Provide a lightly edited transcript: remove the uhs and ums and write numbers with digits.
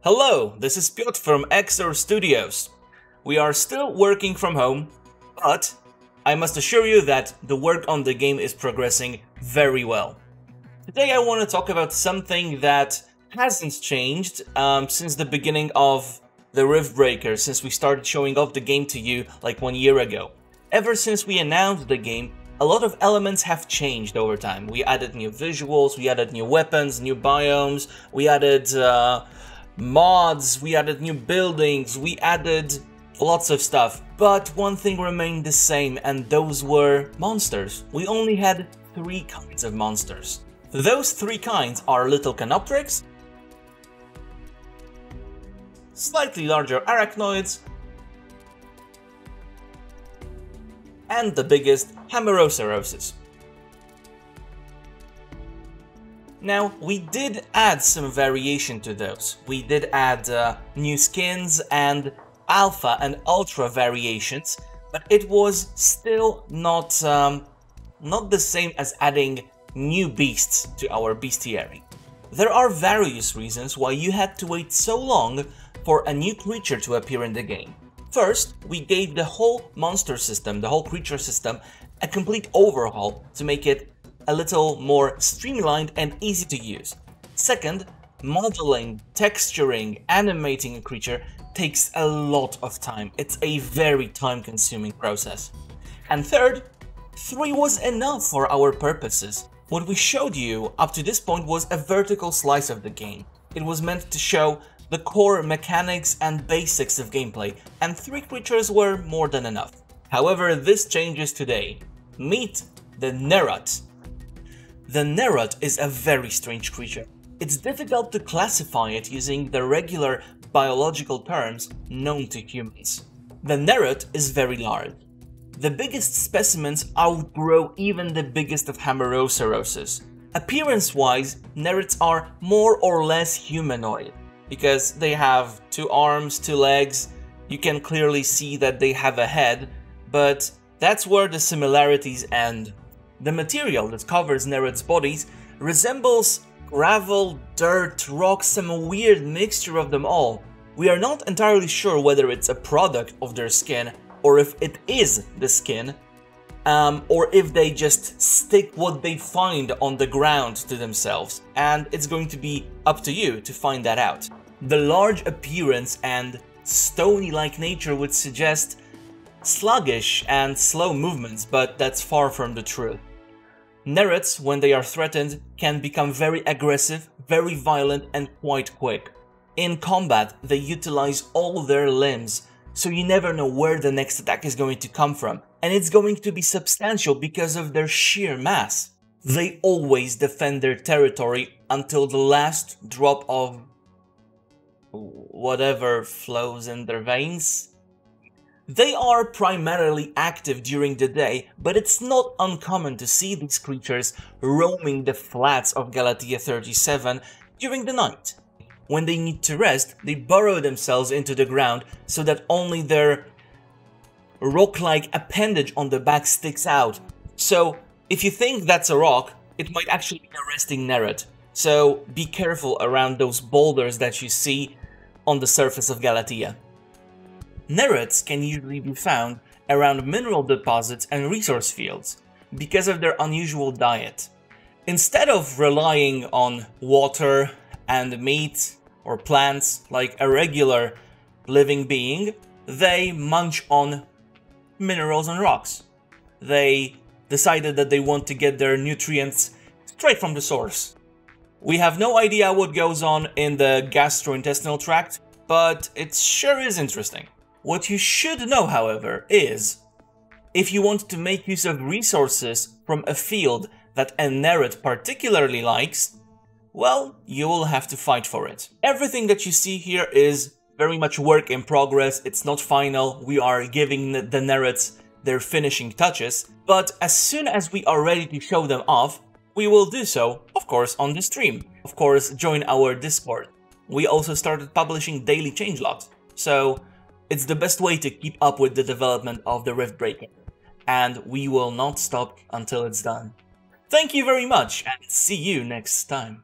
Hello, this is Piotr from EXOR Studios. We are still working from home, but I must assure you that the work on the game is progressing very well. Today I want to talk about something that hasn't changed since the beginning of the Riftbreaker, since we started showing off the game to you like 1 year ago. Ever since we announced the game, a lot of elements have changed over time. We added new visuals, we added new weapons, new biomes, we added mods, we added new buildings, we added lots of stuff. But one thing remained the same, and those were monsters. We only had 3 kinds of monsters. Those 3 kinds are little canoptrics, slightly larger arachnoids, and the biggest, Hemeroceroses. Now, we did add some variation to those. We did add new skins and alpha and ultra variations, but it was still not the same as adding new beasts to our bestiary. There are various reasons why you had to wait so long for a new creature to appear in the game. First, we gave the whole monster system, the whole creature system, a complete overhaul to make it a little more streamlined and easy to use. Second, modeling, texturing, animating a creature takes a lot of time. It's a very time-consuming process. And third, 3 was enough for our purposes. What we showed you up to this point was a vertical slice of the game. It was meant to show the core mechanics and basics of gameplay, and 3 creatures were more than enough. However, this changes today. Meet the Gnerot. The Gnerot is a very strange creature. It's difficult to classify it using the regular biological terms known to humans. The Gnerot is very large. The biggest specimens outgrow even the biggest of Hemeroceroses. Appearance-wise, Gnerots are more or less humanoid, because they have 2 arms, 2 legs. You can clearly see that they have a head, but that's where the similarities end. The material that covers Gnerot's bodies resembles gravel, dirt, rock, some weird mixture of them all. We are not entirely sure whether it's a product of their skin, or if it is the skin, or if they just stick what they find on the ground to themselves, and it's going to be up to you to find that out. The large appearance and stony-like nature would suggest sluggish and slow movements, but that's far from the truth. Gnerots, when they are threatened, can become very aggressive, very violent, and quite quick. In combat, they utilize all their limbs, so you never know where the next attack is going to come from, and it's going to be substantial because of their sheer mass. They always defend their territory until the last drop of whatever flows in their veins. They are primarily active during the day, but it's not uncommon to see these creatures roaming the flats of Galatea 37 during the night. When they need to rest, they burrow themselves into the ground so that only their rock-like appendage on the back sticks out. So, if you think that's a rock, it might actually be a resting Gnerot. So, be careful around those boulders that you see on the surface of Galatea. Gnerots can usually be found around mineral deposits and resource fields because of their unusual diet. Instead of relying on water and meat or plants like a regular living being, they munch on minerals and rocks. They decided that they want to get their nutrients straight from the source. We have no idea what goes on in the gastrointestinal tract, but it sure is interesting. What you should know, however, is if you want to make use of resources from a field that a Gnerot particularly likes, well, you will have to fight for it. Everything that you see here is very much work in progress. It's not final. We are giving the Gnerots their finishing touches, but as soon as we are ready to show them off, we will do so, of course, on the stream. Of course, join our Discord. We also started publishing daily changelogs, so it's the best way to keep up with the development of the Riftbreaker, and we will not stop until it's done. Thank you very much, and see you next time.